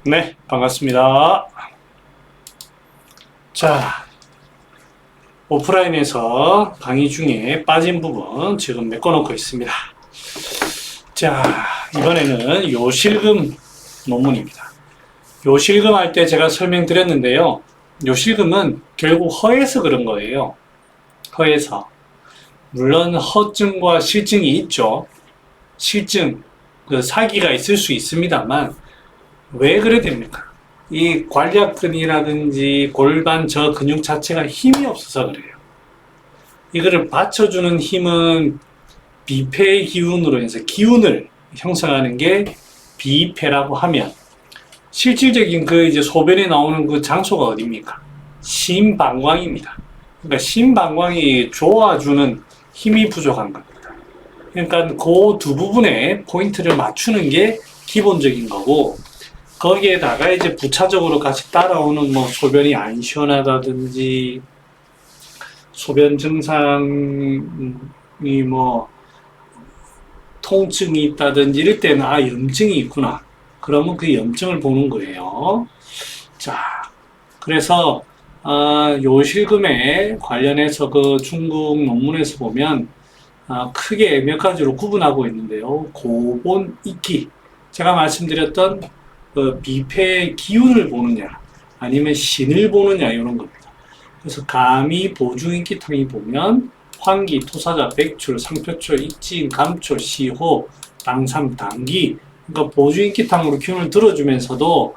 네, 반갑습니다. 자, 오프라인에서 강의 중에 빠진 부분 지금 메꿔놓고 있습니다. 자, 이번에는 요실금 논문입니다. 요실금 할 때 제가 설명드렸는데요. 요실금은 결국 허에서 그런 거예요. 허에서. 물론 허증과 실증이 있죠. 실증, 사기가 있을 수 있습니다만 왜 그래 됩니까? 이 관략근이라든지 골반 저 근육 자체가 힘이 없어서 그래요. 이거를 받쳐주는 힘은 비폐의 기운으로 해서 기운을 형성하는 게 비폐라고 하면 실질적인 그 이제 소변에 나오는 그 장소가 어디입니까? 심방광입니다. 그러니까 심방광이 좋아주는 힘이 부족한 겁니다. 그러니까 그 두 부분에 포인트를 맞추는 게 기본적인 거고, 거기에다가 이제 부차적으로 같이 따라오는 뭐 소변이 안 시원하다든지 소변 증상이 뭐 통증이 있다든지 이럴 때는 아 염증이 있구나. 그러면 그 염증을 보는 거예요. 자, 그래서 요실금에 관련해서 그 중국 논문에서 보면 크게 몇 가지로 구분하고 있는데요. 고본, 익기. 제가 말씀드렸던 그 비폐의 기운을 보느냐, 아니면 신을 보느냐, 이런 겁니다. 그래서 감이, 보중인기탕이 보면 환기, 토사자, 백출, 상표초, 익진, 감초, 시호, 당삼, 당기. 그러니까 보중인기탕으로 기운을 들어주면서도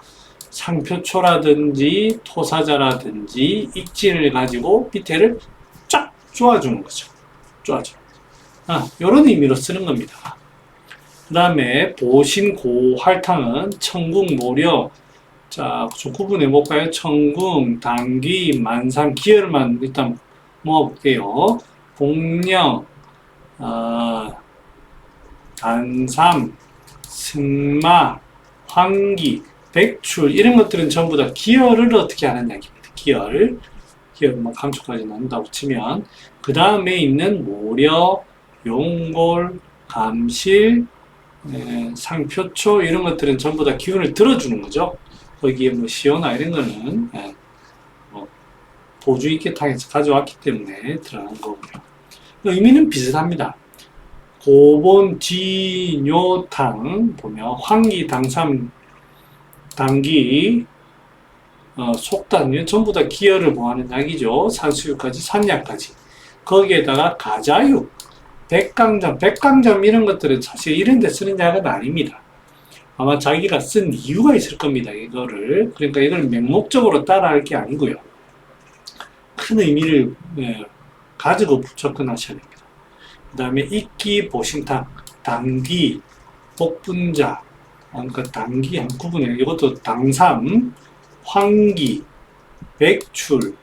상표초라든지 토사자라든지 익진을 가지고 밑에를 쫙 쪼아주는 거죠. 쪼아주는 거죠. 이런 의미로 쓰는 겁니다. 그 다음에 보신고활탕은 청궁, 모려. 자, 좀 구분해 볼까요? 청궁, 당귀, 만삼, 기혈만 일단 모아볼게요. 복령, 단삼, 승마, 황기, 백출, 이런 것들은 전부 다 기혈을 어떻게 하는 얘기입니다. 기혈 뭐 감초까지 넣는다고 치면, 그 다음에 있는 모려, 용골, 감실, 상표초, 이런 것들은 전부 다 기운을 들어주는 거죠. 거기에 뭐 시오나 이런 거는 뭐 보주익계탕에서 가져왔기 때문에 들어간 거고요. 의미는 비슷합니다. 고본, 지뇨탕 보면 황기, 당삼, 당기, 속단, 전부 다 기혈을 보하는 약이죠. 산수유까지, 산약까지. 거기에다가 가자육, 백강점 이런 것들은 사실 이런 데 쓰는 약은 아닙니다. 아마 자기가 쓴 이유가 있을 겁니다. 이거를. 그러니까 이걸 맹목적으로 따라할 게 아니고요. 큰 의미를 가지고 접근하셔야 됩니다. 그 다음에 익기, 보신탕, 당기, 복분자, 그러니까 당기 한 구분이에요. 이것도 당삼, 황기, 백출,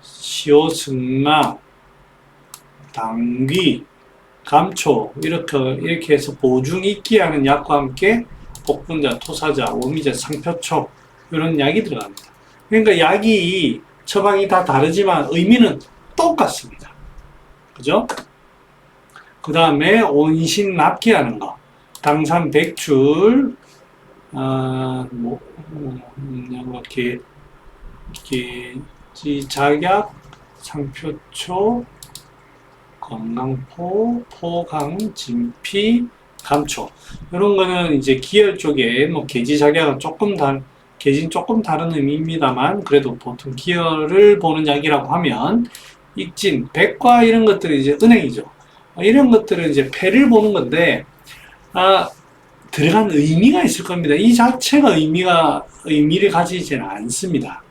시오승마, 당귀, 감초, 이렇게 해서 보중 익기 하는 약과 함께 복분자, 토사자, 오미자, 상표초, 이런 약이 들어갑니다. 그러니까 약이 처방이 다 다르지만 의미는 똑같습니다. 그죠? 그 다음에 온신 납기 하는 거. 당산, 백출, 작약, 상표초, 건강포, 포강, 진피, 감초. 이런 거는 이제 기혈 쪽에 뭐 계지작약은 계진 조금 다른 의미입니다만, 그래도 보통 기혈을 보는 약이라고 하면, 익진, 백과 이런 것들은 이제 은행이죠. 이런 것들은 이제 폐를 보는 건데, 들어간 의미가 있을 겁니다. 이 자체가 의미를 가지지는 않습니다.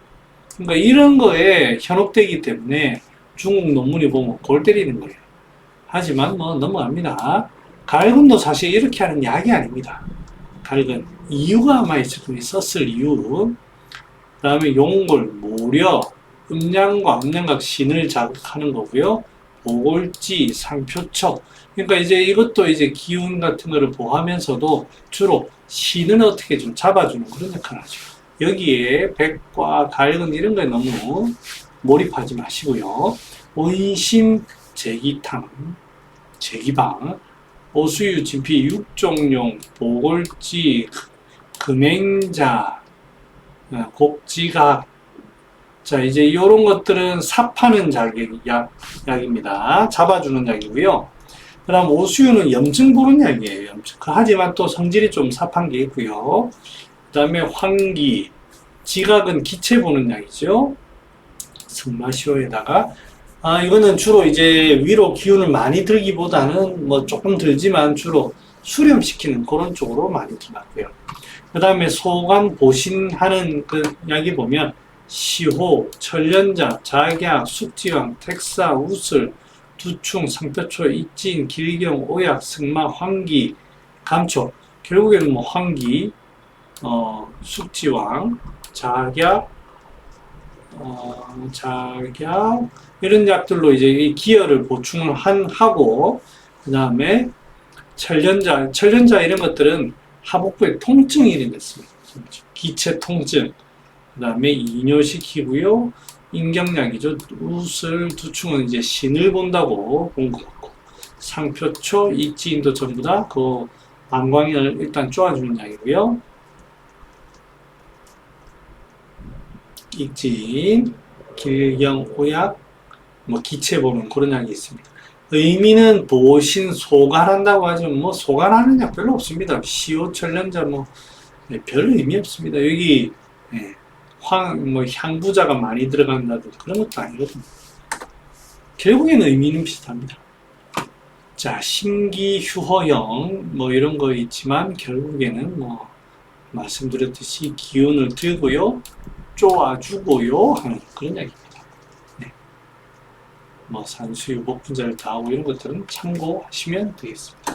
그러니까 이런 거에 현혹되기 때문에 중국 논문이 보면 골 때리는 거예요. 하지만 뭐 넘어갑니다. 갈근도 사실 이렇게 하는 약이 아닙니다. 갈근. 이유가 아마 있을 겁니다. 썼을 이유. 그 다음에 용골, 모려, 음양과 음양각 신을 자극하는 거고요. 보골지, 상표척. 그러니까 이제 이것도 이제 기운 같은 거를 보하면서도 주로 신을 어떻게 좀 잡아주는 그런 역할을 하죠. 여기에 백과 갈근 이런 거에 너무 몰입하지 마시고요. 온신, 제기탕, 제기방, 오수유, 진피, 육종용, 보골지, 금행자, 곡지각. 자, 이제 이런 것들은 삽하는 약입니다. 잡아주는 약이고요. 그 다음 오수유는 염증 보는 약이에요. 하지만 또 성질이 좀 삽한 게 있고요. 그 다음에 황기, 지각은 기체 보는 약이죠. 승마시오에다가 이거는 주로 이제 위로 기운을 많이 들기보다는 뭐 조금 들지만 주로 수렴시키는 그런 쪽으로 많이 들어갔고요. 그 다음에 소관 보신하는 그 약이 보면 시호, 천련자, 작약, 숙지왕, 택사, 우슬, 두충, 상표초, 입진, 길경, 오약, 승마, 황기, 감초. 결국에는 뭐 황기, 숙지왕, 작약, 이런 약들로 이제 이 기혈을 보충을 하고, 그 다음에 천련자 이런 것들은 하복부에 통증이 일어났습니다. 기체 통증. 그 다음에 이뇨시키고요. 인경약이죠. 우슬, 두충은 이제 신을 본다고 본 것 같고, 상표초, 입지인도 전부 다 그 방광을 일단 쪼아주는 약이고요. 입진, 길경, 오약, 뭐 기체 보는 그런 약이 있습니다. 의미는 보신, 소관한다고 하지만 뭐 소관하는 약 별로 없습니다. 시오천련자 별 의미 없습니다. 여기 향부자가 많이 들어간다든지 그런 것도 아니거든요. 결국에는 의미는 비슷합니다. 자, 심기휴허형 이런 거 있지만 결국에는 말씀드렸듯이 기운을 들고요, 쪼아주고요 하는 그런 약입니다. 네. 산수유, 복분자를 다하고 이런 것들은 참고하시면 되겠습니다.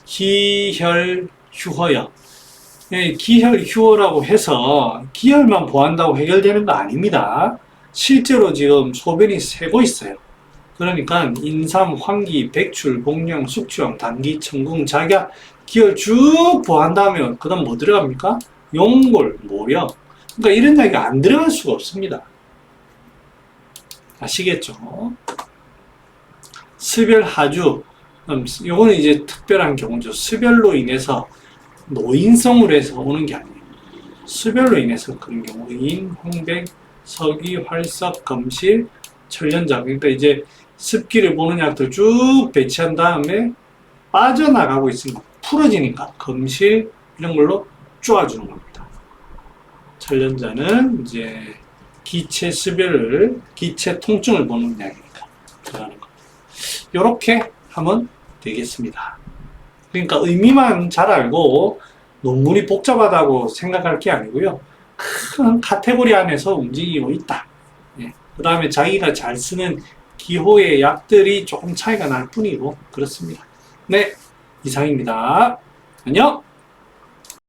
기혈휴허형. 네, 기혈휴허라고 해서 기혈만 보한다고 해결되는 거 아닙니다. 실제로 지금 소변이 새고 있어요. 그러니까 인삼, 황기, 백출, 복령, 숙취왕, 당기, 청궁, 작약, 기혈 쭉 보한 다음에 그 다음 뭐 들어갑니까? 용골, 모력. 그러니까 이런 약이 안 들어갈 수가 없습니다. 아시겠죠? 습열하주. 요거는 이제 특별한 경우죠. 습열로 인해서 노인성으로 해서 오는 게 아니에요. 습열로 인해서 그런 경우, 인, 홍백, 서기, 활석, 검실, 천련자. 그러니까 이제 습기를 보는 약들 쭉 배치한 다음에 빠져나가고 있으니까 풀어지니까 검실 이런 걸로 쪼아주는 겁니다. 천련자는 이제 기체 습열을, 기체 통증을 보는 약이니까 들어가는 겁니다. 요렇게 하면 되겠습니다. 그러니까 의미만 잘 알고 논문이 복잡하다고 생각할 게 아니고요. 큰 카테고리 안에서 움직이고 있다. 그 다음에 자기가 잘 쓰는 기호의 약들이 조금 차이가 날 뿐이고 그렇습니다. 네, 이상입니다. 안녕!